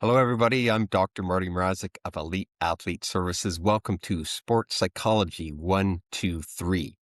Hello, everybody. I'm Dr. Marty Mrazik of Elite Athlete Services. Welcome to Sports Psychology 123.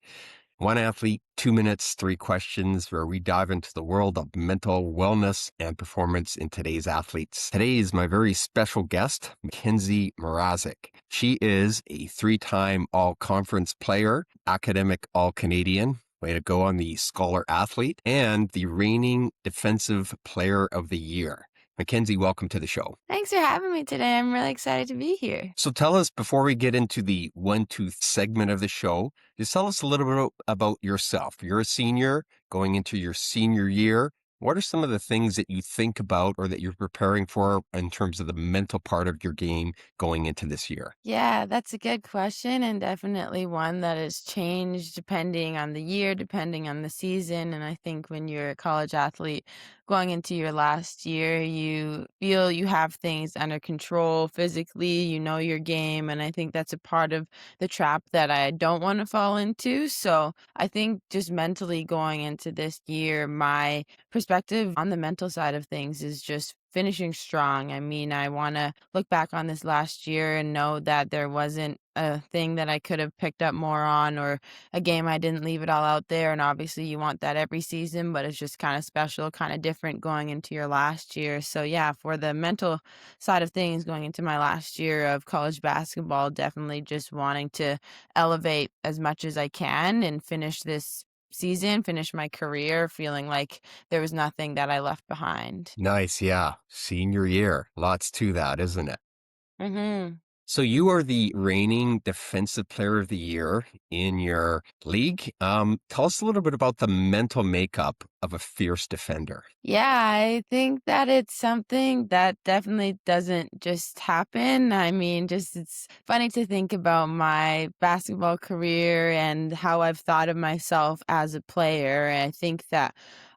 One athlete, 2 minutes, 3 questions, where we dive into the world of mental wellness and performance in today's athletes. Today is my very special guest, Mackenzie Mrazik. She is a 3-time all-conference player, academic all-Canadian. Way to go on the Scholar Athlete, and the reigning Defensive Player of the Year. Mackenzie, welcome to the show. Thanks for having me today. I'm really excited to be here. So tell us, before we get into the 1-2 segment of the show, just tell us a little bit about yourself. You're a senior going into your senior year. What are some of the things that you think about or that you're preparing for in terms of the mental part of your game going into this year? Yeah, that's a good question, and definitely one that has changed depending on the year, depending on the season. And I think when you're a college athlete going into your last year, you feel you have things under control physically, you know your game. And I think that's a part of the trap that I don't want to fall into. So I think just mentally going into this year, my perspective on the mental side of things is just finishing strong. I mean, I want to look back on this last year and know that there wasn't a thing that I could have picked up more on or a game I didn't leave it all out there. And obviously, you want that every season, but it's just kind of special, kind of different going into your last year. So, yeah, for the mental side of things, going into my last year of college basketball, definitely just wanting to elevate as much as I can and finish this season, finish my career feeling like there was nothing that I left behind. Nice, yeah. Senior year. Lots to that, isn't it? Mhm. So you are the reigning Defensive Player of the Year in your league. Tell us a little bit about the mental makeup of a fierce defender. Yeah, I think that it's something that definitely doesn't just happen. I mean, just it's funny to think about my basketball career and how I've thought of myself as a player. I think that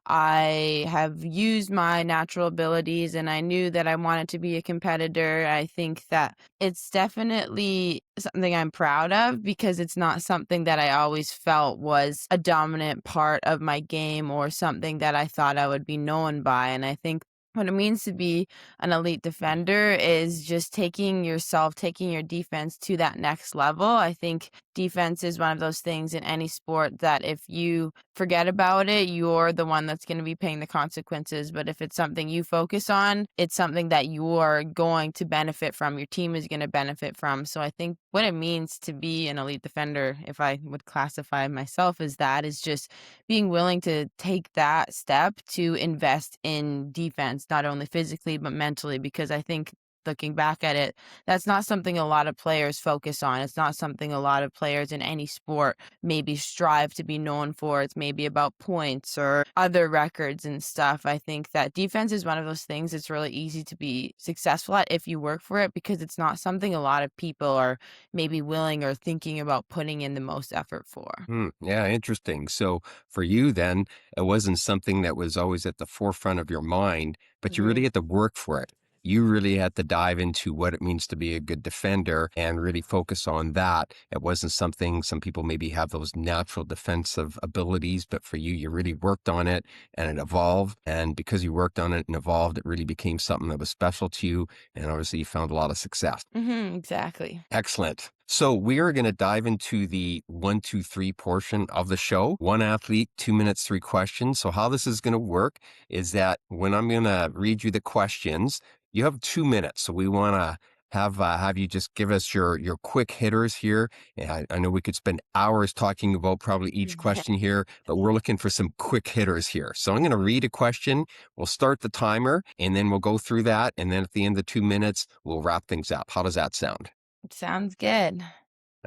I have used my natural abilities and I knew that I wanted to be a competitor. I think that it's definitely something I'm proud of because it's not something that I always felt was a dominant part of my game or something that I thought I would be known by. And I think what it means to be an elite defender is just taking yourself, taking your defense to that next level. I think defense is one of those things in any sport that if you forget about it, you're the one that's going to be paying the consequences. But if it's something you focus on, it's something that you're going to benefit from. Your team is going to benefit from. So I think what it means to be an elite defender, if I would classify myself as that, is just being willing to take that step to invest in defense, not only physically, but mentally, because I think looking back at it, that's not something a lot of players focus on. It's not something a lot of players in any sport maybe strive to be known for. It's maybe about points or other records and stuff. I think that defense is one of those things it's really easy to be successful at if you work for it because it's not something a lot of people are maybe willing or thinking about putting in the most effort for. Yeah, interesting. So for you then, it wasn't something that was always at the forefront of your mind, but you really Mhm. had to work for it. You really had to dive into what it means to be a good defender and really focus on that. It wasn't something some people maybe have those natural defensive abilities, but for you, you really worked on it and it evolved. And because you worked on it and evolved, it really became something that was special to you. And obviously, you found a lot of success. Exactly. Excellent. So we are going to dive into the 1, 2, 3 portion of the show. One athlete, 2 minutes, 3 questions. So how this is going to work is that when I'm going to read you the questions, you have 2 minutes. So we want to have you just give us your quick hitters here. And I know we could spend hours talking about probably each question here, but we're looking for some quick hitters here. So I'm going to read a question. We'll start the timer and then we'll go through that. And then at the end of the 2 minutes, we'll wrap things up. How does that sound? Sounds good.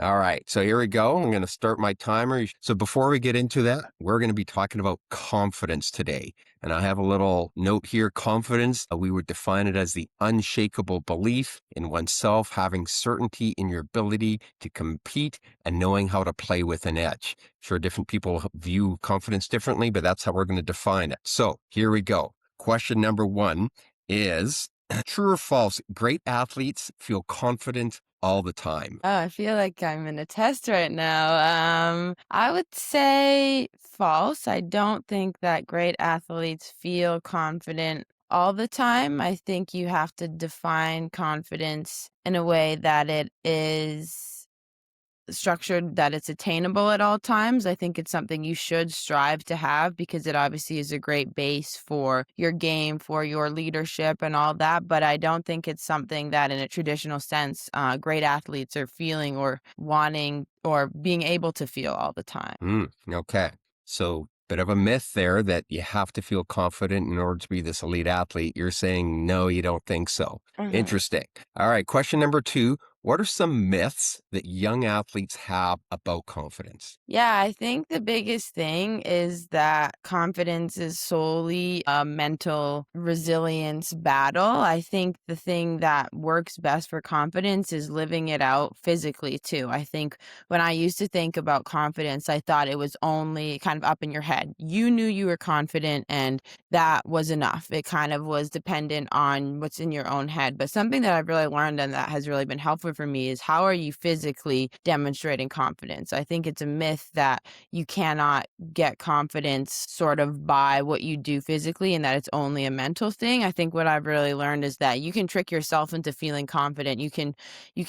All right, so here we go. I'm going to start my timer. So before we get into that, we're going to be talking about confidence today. And I have a little note here. Confidence, we would define it as the unshakable belief in oneself, having certainty in your ability to compete and knowing how to play with an edge. Sure, different people view confidence differently, but that's how we're going to define it. So here we go. Question number 1 is true or false? Great athletes feel confident all the time. Oh, I feel like I'm in a test right now. I would say false. I don't think that great athletes feel confident all the time. I think you have to define confidence in a way that it is structured, that it's attainable at all times. I think it's something you should strive to have because it obviously is a great base for your game, for your leadership, and all that. But I don't think it's something that, in a traditional sense, great athletes are feeling or wanting or being able to feel all the time. Okay. So, bit of a myth there that you have to feel confident in order to be this elite athlete. You're saying, no, you don't think so. Mhm. Interesting. All right. Question number two. What are some myths that young athletes have about confidence? Yeah, I think the biggest thing is that confidence is solely a mental resilience battle. I think the thing that works best for confidence is living it out physically too. I think when I used to think about confidence, I thought it was only kind of up in your head. You knew you were confident and that was enough. It kind of was dependent on what's in your own head. But something that I've really learned and that has really been helpful for me is how are you physically demonstrating confidence? I think it's a myth that you cannot get confidence sort of by what you do physically and that it's only a mental thing. I think what I've really learned is that you can trick yourself into feeling confident. You can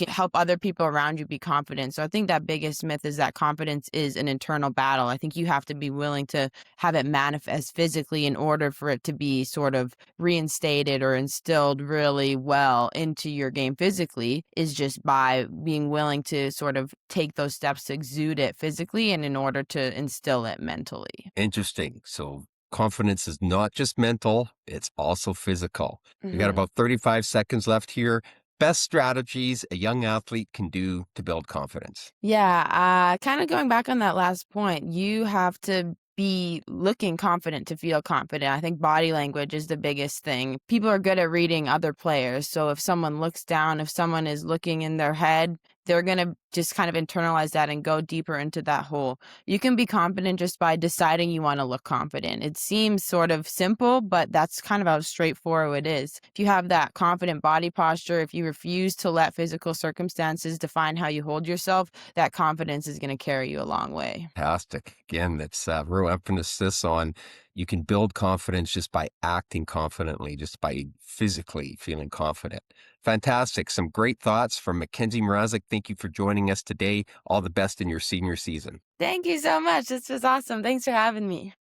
help other people around you be confident. So I think that biggest myth is that confidence is an internal battle. I think you have to be willing to have it manifest physically in order for it to be sort of reinstated or instilled really well into your game physically, is just by being willing to sort of take those steps to exude it physically and in order to instill it mentally. Interesting. So, confidence is not just mental, it's also physical. We got Mhm. about 35 seconds left here. Best strategies a young athlete can do to build confidence. Yeah, kind of going back on that last point, you have to be looking confident to feel confident. I think body language is the biggest thing. People are good at reading other players. So if someone looks down, if someone is looking in their head, they're going to just kind of internalize that and go deeper into that hole. You can be confident just by deciding you want to look confident. It seems sort of simple, but that's kind of how straightforward it is. If you have that confident body posture, if you refuse to let physical circumstances define how you hold yourself, that confidence is going to carry you a long way. Fantastic. Again, that's real emphasis on you can build confidence just by acting confidently, just by physically feeling confident. Fantastic. Some great thoughts from Mackenzie Mrazik. Thank you for joining us today. All the best in your senior season. Thank you so much. This was awesome. Thanks for having me.